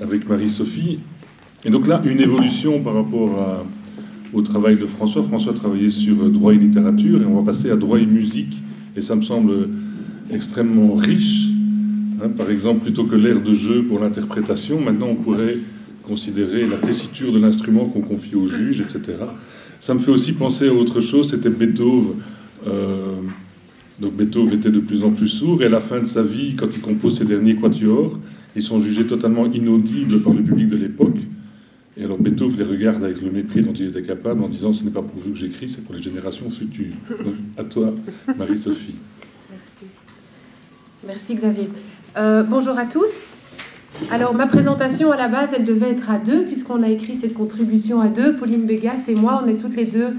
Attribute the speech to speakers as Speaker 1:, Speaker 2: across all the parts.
Speaker 1: avec Marie-Sophie. Et donc là, une évolution par rapport au travail de François. François travaillait sur droit et littérature, et on va passer à droit et musique, et ça me semble extrêmement riche. Par exemple, plutôt que l'air de jeu pour l'interprétation, maintenant on pourrait considérer la tessiture de l'instrument qu'on confie au juge, etc. Ça me fait aussi penser à autre chose, c'était Beethoven. Donc Beethoven était de plus en plus sourd, et à la fin de sa vie, quand il compose ses derniers quatuors, ils sont jugés totalement inaudibles par le public de l'époque. Et alors Beethoven les regarde avec le mépris dont il était capable, en disant « ce n'est pas pour vous que j'écris, c'est pour les générations futures ». Donc à toi, Marie-Sophie.
Speaker 2: Merci. Merci Xavier. Bonjour à tous. Alors ma présentation à la base, elle devait être à deux, puisqu'on a écrit cette contribution à deux. Pauline Bégas et moi, on est toutes les deux.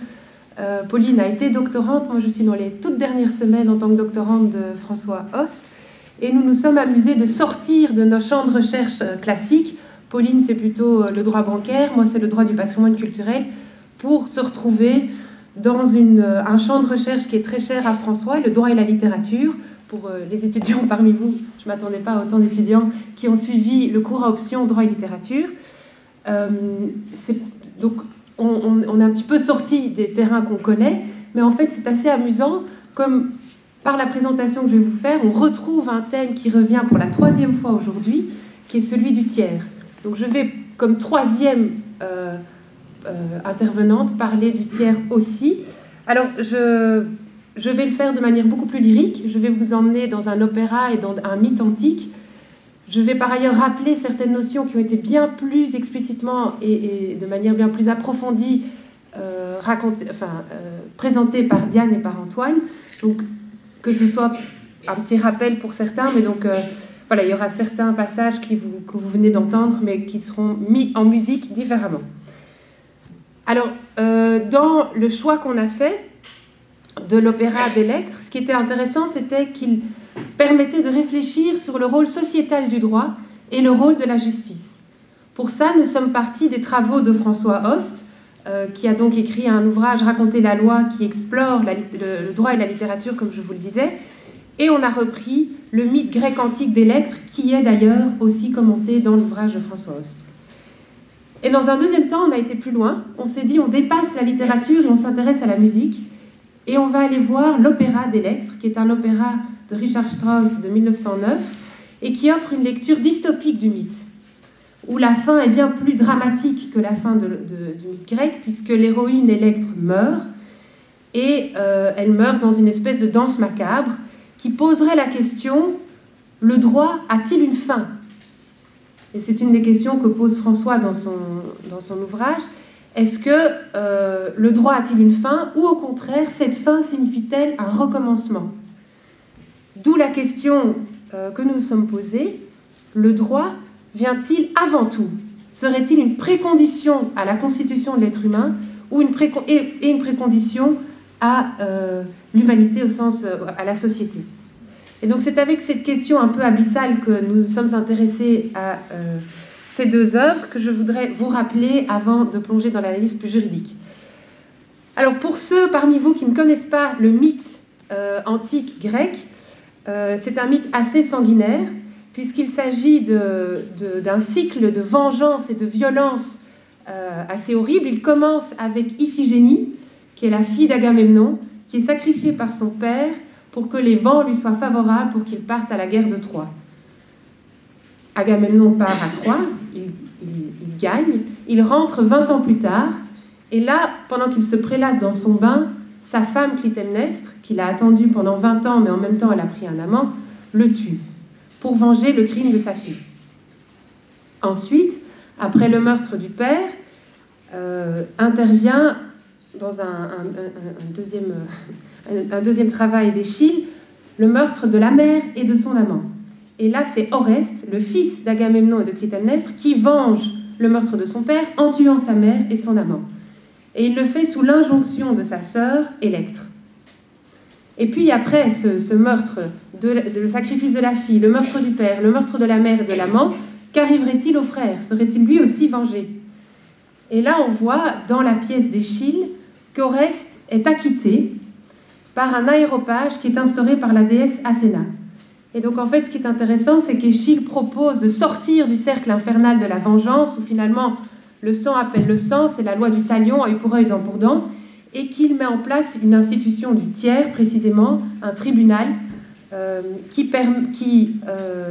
Speaker 2: Pauline a été doctorante, moi je suis dans les toutes dernières semaines en tant que doctorante de François Host. Et nous nous sommes amusés de sortir de nos champs de recherche classiques. Pauline, c'est plutôt le droit bancaire, moi c'est le droit du patrimoine culturel, pour se retrouver dans un champ de recherche qui est très cher à François, le droit et la littérature. Pour les étudiants parmi vous, je ne m'attendais pas à autant d'étudiants qui ont suivi le cours à option droit et littérature. Donc on est un petit peu sorti des terrains qu'on connaît, mais en fait c'est assez amusant, comme par la présentation que je vais vous faire, on retrouve un thème qui revient pour la troisième fois aujourd'hui, qui est celui du tiers. Donc je vais, comme troisième intervenante, parler du tiers aussi. Alors je vais le faire de manière beaucoup plus lyrique. Je vais vous emmener dans un opéra et dans un mythe antique. Je vais par ailleurs rappeler certaines notions qui ont été bien plus explicitement et de manière bien plus approfondie présentées par Diane et par Antoine. Donc que ce soit un petit rappel pour certains, mais donc voilà, il y aura certains passages que vous venez d'entendre, mais qui seront mis en musique différemment. Alors, dans le choix qu'on a fait de l'opéra d'Electre, ce qui était intéressant, c'était qu'il permettait de réfléchir sur le rôle sociétal du droit et le rôle de la justice. Pour ça, nous sommes partis des travaux de François Host, qui a donc écrit un ouvrage « Raconter la loi » qui explore le droit et la littérature, comme je vous le disais, et on a repris le mythe grec antique d'Electre, qui est d'ailleurs aussi commenté dans l'ouvrage de François Host. Et dans un deuxième temps, on a été plus loin. On s'est dit, on dépasse la littérature et on s'intéresse à la musique. Et on va aller voir l'opéra d'Electre, qui est un opéra de Richard Strauss de 1909, et qui offre une lecture dystopique du mythe, où la fin est bien plus dramatique que la fin du mythe grec, puisque l'héroïne Electre meurt, et elle meurt dans une espèce de danse macabre, qui poserait la question, le droit a-t-il une fin? Et c'est une des questions que pose François dans son ouvrage. Est-ce que le droit a-t-il une fin, ou au contraire, cette fin signifie-t-elle un recommencement? D'où la question que nous nous sommes posée, le droit vient-il avant tout? Serait-il une précondition à la constitution de l'être humain, ou une précondition à l'humanité au sens, à la société? Et donc c'est avec cette question un peu abyssale que nous nous sommes intéressés à ces deux œuvres que je voudrais vous rappeler avant de plonger dans l'analyse plus juridique. Alors pour ceux parmi vous qui ne connaissent pas le mythe antique grec, c'est un mythe assez sanguinaire, puisqu'il s'agit d'un cycle de vengeance et de violence assez horrible. Il commence avec Iphigénie, qui est la fille d'Agamemnon, qui est sacrifiée par son père pour que les vents lui soient favorables pour qu'il parte à la guerre de Troie. Agamemnon part à Troie, il gagne, il rentre 20 ans plus tard, et là, pendant qu'il se prélasse dans son bain, sa femme Clytemnestre, qui l'a attendu pendant 20 ans, mais en même temps elle a pris un amant, le tue, pour venger le crime de sa fille. Ensuite, après le meurtre du père, intervient dans un deuxième travail d'Échille, le meurtre de la mère et de son amant. Et là, c'est Oreste, le fils d'Agamemnon et de Clytemnestre, qui venge le meurtre de son père en tuant sa mère et son amant. Et il le fait sous l'injonction de sa sœur, Électre. Et puis après ce meurtre, le sacrifice de la fille, le meurtre du père, le meurtre de la mère et de l'amant, qu'arriverait-il au frère? Serait-il lui aussi vengé? Et là, on voit dans la pièce d'Échille qu'Oreste est acquitté par un aéropage qui est instauré par la déesse Athéna. Et donc en fait, ce qui est intéressant, c'est qu'Eschyle propose de sortir du cercle infernal de la vengeance, où finalement le sang appelle le sang, c'est la loi du talion, œil pour œil, dent pour dent, et qu'il met en place une institution du tiers, précisément, un tribunal, qui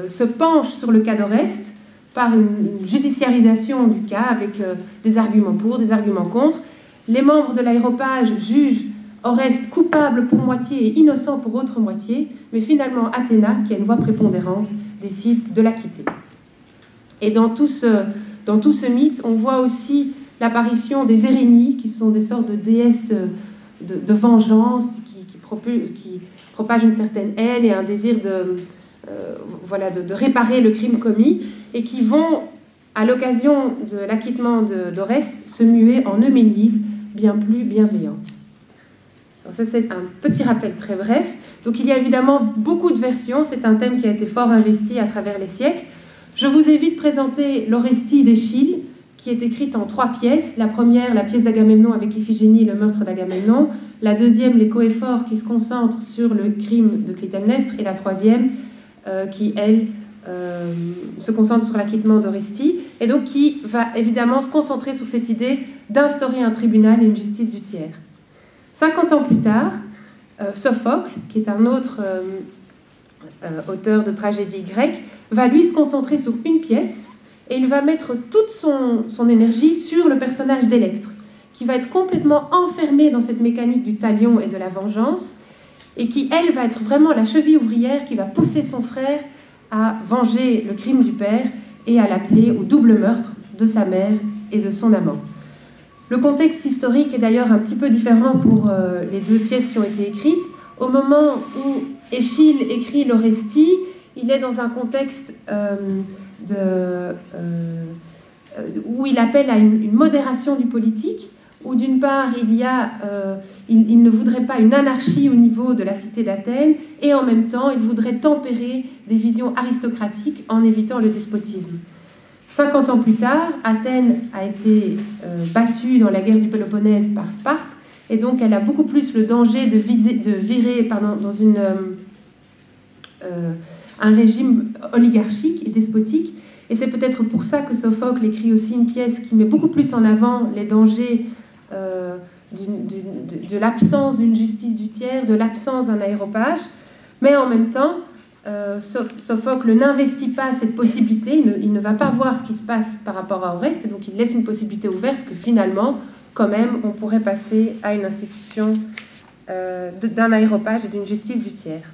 Speaker 2: se penche sur le cas d'Oreste par une judiciarisation du cas, avec des arguments pour, des arguments contre. Les membres de l'aéropage jugent Oreste coupable pour moitié et innocent pour autre moitié, mais finalement Athéna, qui a une voix prépondérante, décide de l'acquitter. Et dans tout ce mythe, on voit aussi l'apparition des Érénies, qui sont des sortes de déesses de vengeance, qui propagent une certaine haine et un désir de réparer le crime commis, et qui vont, à l'occasion de l'acquittement d'Oreste, se muer en Euménide, bien plus bienveillante. Alors ça, c'est un petit rappel très bref. Donc il y a évidemment beaucoup de versions, c'est un thème qui a été fort investi à travers les siècles. Je vous ai vite présenté l'Orestie d'Eschyle, qui est écrite en 3 pièces. La première, la pièce d'Agamemnon avec Iphigénie, le meurtre d'Agamemnon. La deuxième, les Coéphores, qui se concentrent sur le crime de Clytemnestre. Et la troisième, qui, elle, se concentre sur l'acquittement d'Orestie. Et donc qui va évidemment se concentrer sur cette idée d'instaurer un tribunal et une justice du tiers. 50 ans plus tard, Sophocle, qui est un autre auteur de tragédie grecque, va lui se concentrer sur une pièce et il va mettre toute son énergie sur le personnage d'Électre, qui va être complètement enfermé dans cette mécanique du talion et de la vengeance, et qui, elle, va être vraiment la cheville ouvrière qui va pousser son frère à venger le crime du père et à l'appeler au double meurtre de sa mère et de son amant. Le contexte historique est d'ailleurs un petit peu différent pour les 2 pièces qui ont été écrites. Au moment où Eschyle écrit l'Orestie, il est dans un contexte où il appelle à une modération du politique, où d'une part il ne voudrait pas une anarchie au niveau de la cité d'Athènes, et en même temps il voudrait tempérer des visions aristocratiques en évitant le despotisme. 50 ans plus tard, Athènes a été battue dans la guerre du Péloponnèse par Sparte, et donc elle a beaucoup plus le danger de virer dans un régime oligarchique et despotique. Et c'est peut-être pour ça que Sophocle écrit aussi une pièce qui met beaucoup plus en avant les dangers de l'absence d'une justice du tiers, de l'absence d'un aéropage, mais en même temps, Sophocle n'investit pas cette possibilité, il ne va pas voir ce qui se passe par rapport à Oreste, et donc il laisse une possibilité ouverte que finalement, quand même, on pourrait passer à une institution d'un aéropage et d'une justice du tiers.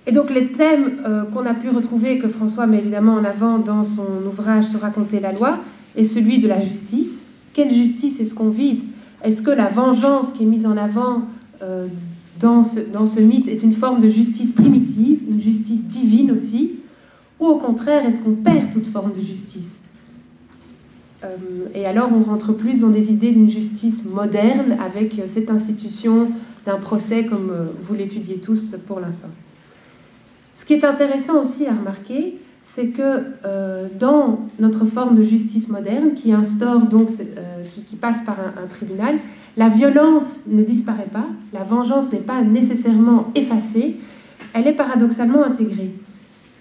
Speaker 2: Et donc les thèmes qu'on a pu retrouver, que François met évidemment en avant dans son ouvrage « Se raconter la loi », est celui de la justice. Quelle justice est-ce qu'on vise? Est-ce que la vengeance qui est mise en avant dans ce mythe est une forme de justice primitive, une justice divine aussi, ou au contraire, est-ce qu'on perd toute forme de justice? Et alors on rentre plus dans des idées d'une justice moderne, avec cette institution d'un procès comme vous l'étudiez tous pour l'instant. Ce qui est intéressant aussi à remarquer, c'est que dans notre forme de justice moderne, qui instaure donc, qui passe par un tribunal, la violence ne disparaît pas, la vengeance n'est pas nécessairement effacée, elle est paradoxalement intégrée.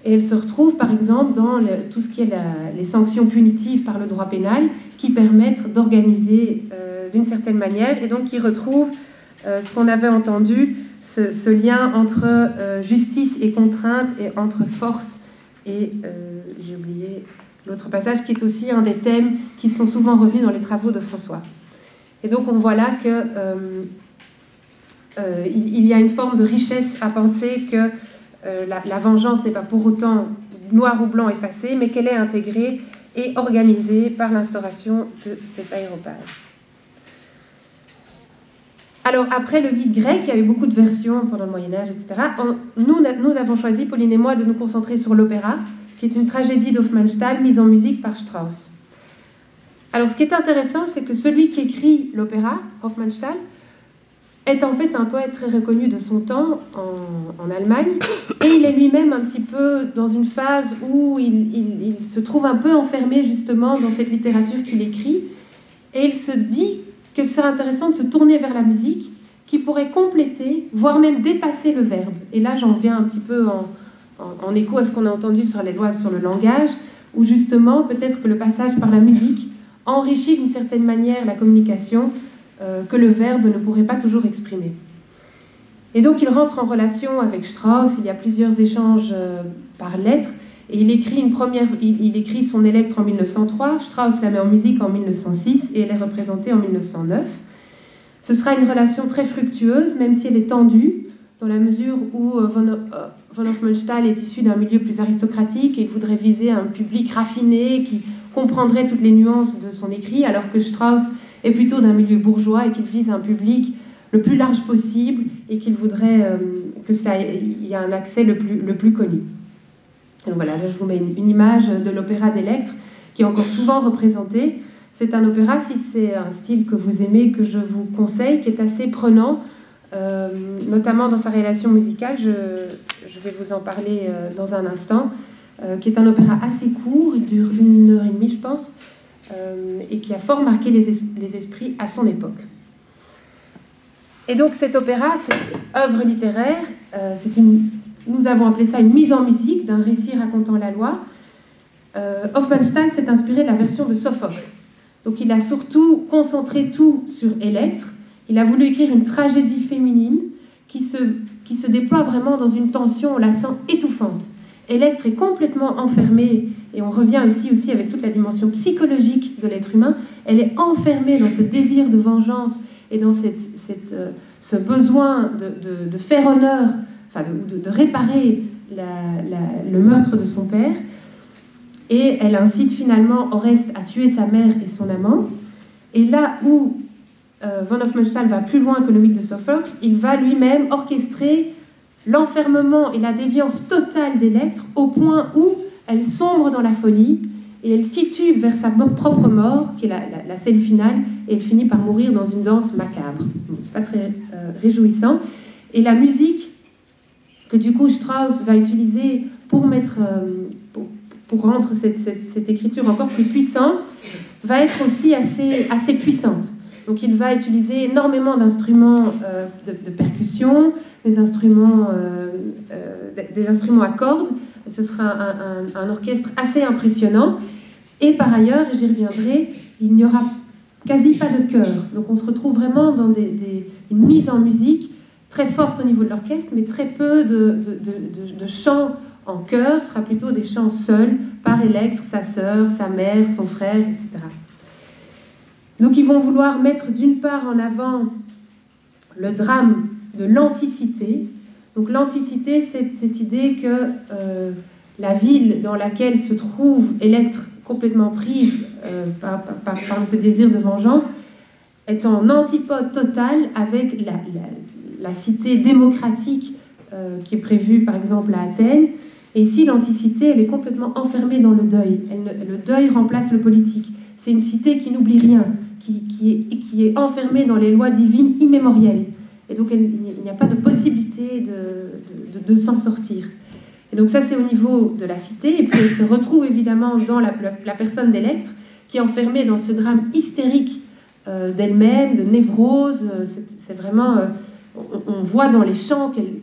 Speaker 2: Et elle se retrouve par exemple dans tout ce qui est les sanctions punitives par le droit pénal, qui permettent d'organiser d'une certaine manière, et donc qui retrouvent ce qu'on avait entendu, ce lien entre justice et contrainte, et entre force et, j'ai oublié l'autre passage, qui est aussi un des thèmes qui sont souvent revenus dans les travaux de François. Et donc on voit là que il y a une forme de richesse à penser que la vengeance n'est pas pour autant noir ou blanc effacée, mais qu'elle est intégrée et organisée par l'instauration de cet aéropage. Alors, après le mythe grec, il y a eu beaucoup de versions pendant le Moyen-Âge, etc. Nous avons choisi, Pauline et moi, de nous concentrer sur l'opéra, qui est une tragédie d'Hofmannsthal mise en musique par Strauss. Alors, ce qui est intéressant, c'est que celui qui écrit l'opéra, Hofmannsthal, est en fait un poète très reconnu de son temps en Allemagne, et il est lui-même un petit peu dans une phase où il se trouve un peu enfermé justement dans cette littérature qu'il écrit, et il se dit qu'il serait intéressant de se tourner vers la musique, qui pourrait compléter, voire même dépasser le verbe. Et là, j'en viens un petit peu en écho à ce qu'on a entendu sur les lois sur le langage, où justement, peut-être que le passage par la musique enrichit d'une certaine manière la communication que le verbe ne pourrait pas toujours exprimer. Et donc, il rentre en relation avec Strauss, il y a plusieurs échanges par lettres, et il écrit son Électre en 1903, Strauss la met en musique en 1906, et elle est représentée en 1909. Ce sera une relation très fructueuse, même si elle est tendue, dans la mesure où von Hofmannsthal est issu d'un milieu plus aristocratique et il voudrait viser un public raffiné qui comprendrait toutes les nuances de son écrit, alors que Strauss est plutôt d'un milieu bourgeois et qu'il vise un public le plus large possible et qu'il voudrait qu'il y ait un accès le plus connu. Donc voilà, là je vous mets une image de l'opéra d'Electre qui est encore souvent représenté. C'est un opéra, si c'est un style que vous aimez, que je vous conseille, qui est assez prenant, notamment dans sa réalisation musicale, je vais vous en parler dans un instant, qui est un opéra assez court, il dure 1h30 je pense, et qui a fort marqué les esprits à son époque. Et donc cet opéra, cette œuvre littéraire, nous avons appelé ça une mise en musique d'un récit racontant la loi. Hofmannsthal s'est inspiré de la version de Sophocle. Donc il a surtout concentré tout sur Électre. Il a voulu écrire une tragédie féminine qui se déploie vraiment dans une tension, on la sent étouffante. Électre est complètement enfermée, et on revient aussi avec toute la dimension psychologique de l'être humain. Elle est enfermée dans ce désir de vengeance et dans ce besoin de faire honneur, enfin de réparer le meurtre de son père. Et elle incite finalement Oreste à tuer sa mère et son amant. Et là où von Hofmannsthal va plus loin que le mythe de Sophocle, il va lui-même orchestrer l'enfermement et la déviance totale d'Électre au point où elle sombre dans la folie et elle titube vers sa propre mort, qui est la scène finale, et elle finit par mourir dans une danse macabre. C'est pas très réjouissant. Et la musique que du coup Strauss va utiliser pour rendre cette écriture encore plus puissante, va être aussi assez puissante. Donc il va utiliser énormément d'instruments de percussion, des instruments à cordes. Ce sera un orchestre assez impressionnant. Et par ailleurs, j'y reviendrai, il n'y aura quasi pas de chœur. Donc on se retrouve vraiment dans une mise en musique très forte au niveau de l'orchestre, mais très peu de chants en chœur. Ce sera plutôt des chants seuls, par Électre, sa sœur, sa mère, son frère, etc. Donc ils vont vouloir mettre d'une part en avant le drame de l'anticité. Donc l'anticité, c'est cette idée que la ville dans laquelle se trouve Électre, complètement prise par ce désir de vengeance, est en antipode totale avec la cité démocratique qui est prévue par exemple à Athènes. Et ici, l'anticité, elle est complètement enfermée dans le deuil. Le deuil remplace le politique. C'est une cité qui n'oublie rien, qui est enfermée dans les lois divines immémorielles. Et donc, il n'y a pas de possibilité de s'en sortir. Et donc ça, c'est au niveau de la cité. Et puis, elle se retrouve évidemment dans la personne d'Électre, qui est enfermée dans ce drame hystérique d'elle-même, de névrose. C'est vraiment... on voit dans les chants qu'elle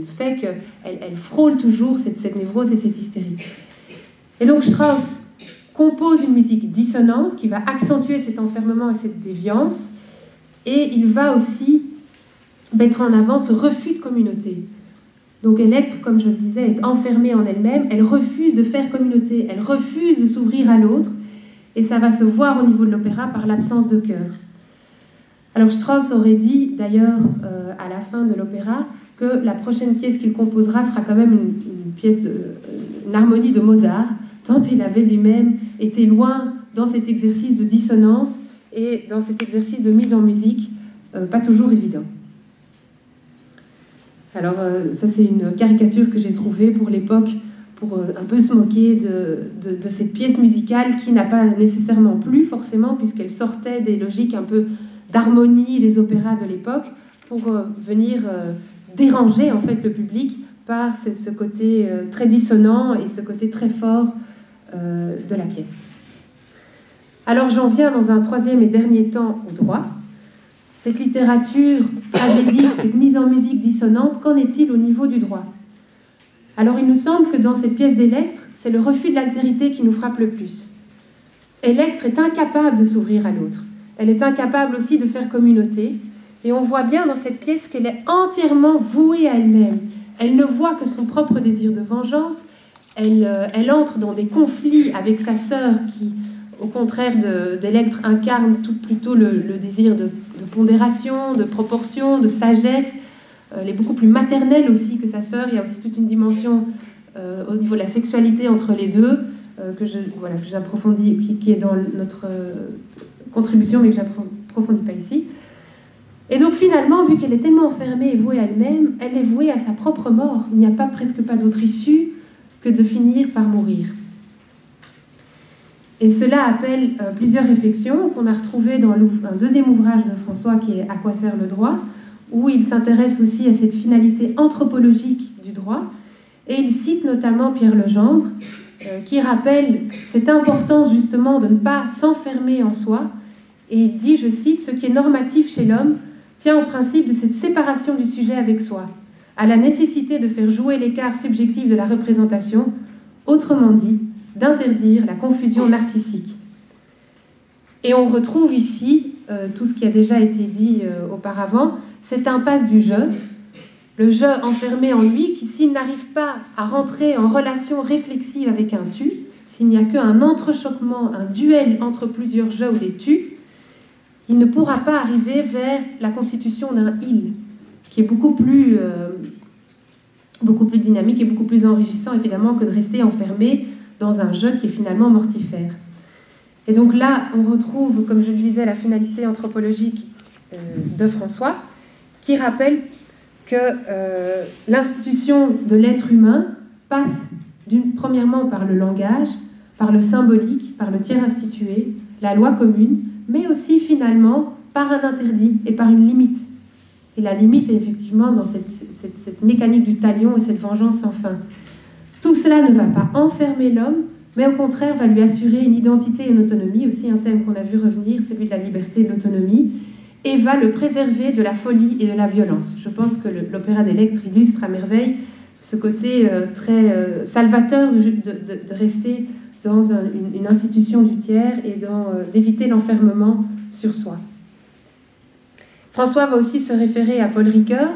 Speaker 2: fait qu'elle frôle toujours cette névrose et cette hystérie. Et donc Strauss compose une musique dissonante qui va accentuer cet enfermement et cette déviance, et il va aussi mettre en avant ce refus de communauté. Donc Électre, comme je le disais, est enfermée en elle-même, elle refuse de faire communauté, elle refuse de s'ouvrir à l'autre, et ça va se voir au niveau de l'opéra par l'absence de chœur. Alors Strauss aurait dit d'ailleurs à la fin de l'opéra que la prochaine pièce qu'il composera sera quand même une harmonie de Mozart, tant il avait lui-même été loin dans cet exercice de dissonance et dans cet exercice de mise en musique, pas toujours évident. Alors ça c'est une caricature que j'ai trouvée pour l'époque, pour un peu se moquer de cette pièce musicale qui n'a pas nécessairement plu forcément, puisqu'elle sortait des logiques un peu d'harmonie des opéras de l'époque, pour venir déranger en fait le public par ce côté très dissonant et ce côté très fort de la pièce. Alors j'en viens dans un troisième et dernier temps au droit. cette littérature tragédique, cette mise en musique dissonante, qu'en est-il au niveau du droit? Alors il nous semble que dans cette pièce d'Electre, c'est le refus de l'altérité qui nous frappe le plus. Electre est incapable de s'ouvrir à l'autre. Elle est incapable aussi de faire communauté. Et on voit bien dans cette pièce qu'elle est entièrement vouée à elle-même. Elle ne voit que son propre désir de vengeance. Elle entre dans des conflits avec sa sœur qui, au contraire d'Electre, incarne tout plutôt le désir de pondération, de proportion, de sagesse. Elle est beaucoup plus maternelle aussi que sa sœur. Il y a aussi toute une dimension au niveau de la sexualité entre les deux que j'approfondis, qui est dans notre contribution, mais que j'approfondis pas ici. Et donc finalement, vu qu'elle est tellement enfermée et vouée à elle-même, elle est vouée à sa propre mort. Il n'y a presque pas d'autre issue que de finir par mourir. Et cela appelle plusieurs réflexions qu'on a retrouvées dans un deuxième ouvrage de François qui est « À quoi sert le droit ?», où il s'intéresse aussi à cette finalité anthropologique du droit. Et il cite notamment Pierre Legendre, qui rappelle cette importance justement de ne pas s'enfermer en soi. Et il dit, je cite, « Ce qui est normatif chez l'homme tient au principe de cette séparation du sujet avec soi, à la nécessité de faire jouer l'écart subjectif de la représentation, autrement dit, d'interdire la confusion narcissique. » Et on retrouve ici tout ce qui a déjà été dit auparavant, cette impasse du je, le je enfermé en lui qui, s'il n'arrive pas à rentrer en relation réflexive avec un tu, s'il n'y a qu'un entrechoquement, un duel entre plusieurs je ou des tu, il ne pourra pas arriver vers la constitution d'un il, qui est beaucoup plus dynamique et beaucoup plus enrichissant, évidemment, que de rester enfermé dans un je qui est finalement mortifère. Et donc là, on retrouve, comme je le disais, la finalité anthropologique de François, qui rappelle que l'institution de l'être humain passe premièrement par le langage, par le symbolique, par le tiers institué, la loi commune, mais aussi finalement par un interdit et par une limite. Et la limite est effectivement dans cette mécanique du talion et cette vengeance sans fin. Tout cela ne va pas enfermer l'homme, mais au contraire va lui assurer une identité et une autonomie, aussi un thème qu'on a vu revenir, celui de la liberté et de l'autonomie, et va le préserver de la folie et de la violence. Je pense que l'opéra d'Electre illustre à merveille ce côté très salvateur de rester dans une institution du tiers et d'éviter l'enfermement sur soi. François va aussi se référer à Paul Ricoeur,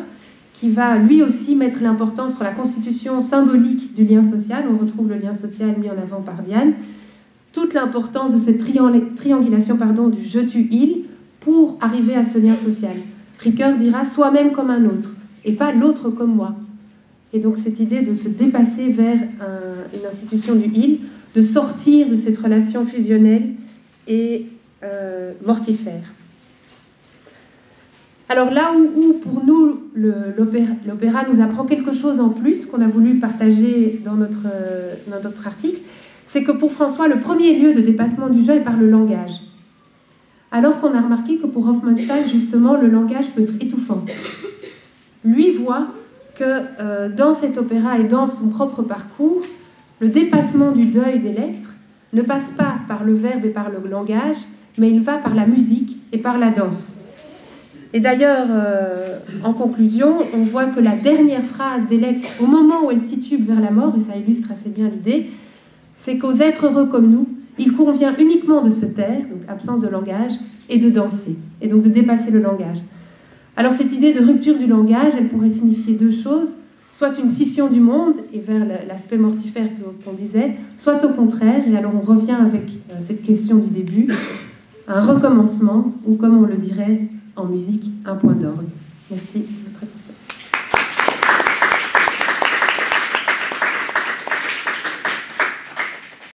Speaker 2: qui va lui aussi mettre l'importance sur la constitution symbolique du lien social. On retrouve le lien social mis en avant par Diane. Toute l'importance de cette triangulation du je, tu, il pour arriver à ce lien social. Ricoeur dira soi-même comme un autre et pas l'autre comme moi. Et donc cette idée de se dépasser vers une institution du il, de sortir de cette relation fusionnelle et mortifère. Alors là où pour nous, l'opéra nous apprend quelque chose en plus qu'on a voulu partager dans notre article, c'est que pour François, le premier lieu de dépassement du jeu est par le langage. Alors qu'on a remarqué que pour Hofmannsthal, justement, le langage peut être étouffant. Lui voit que dans cet opéra et dans son propre parcours, le dépassement du deuil d'Electre ne passe pas par le verbe et par le langage, mais il va par la musique et par la danse. Et d'ailleurs, en conclusion, on voit que la dernière phrase d'Electre, au moment où elle titube vers la mort, et ça illustre assez bien l'idée, c'est qu'aux êtres heureux comme nous, il convient uniquement de se taire, donc absence de langage, et de danser, et donc de dépasser le langage. Alors cette idée de rupture du langage, elle pourrait signifier deux choses, soit une scission du monde, et vers l'aspect mortifère qu'on disait, soit au contraire, et alors on revient avec cette question du début, un recommencement, ou comme on le dirait en musique, un point d'orgue. Merci de votre attention.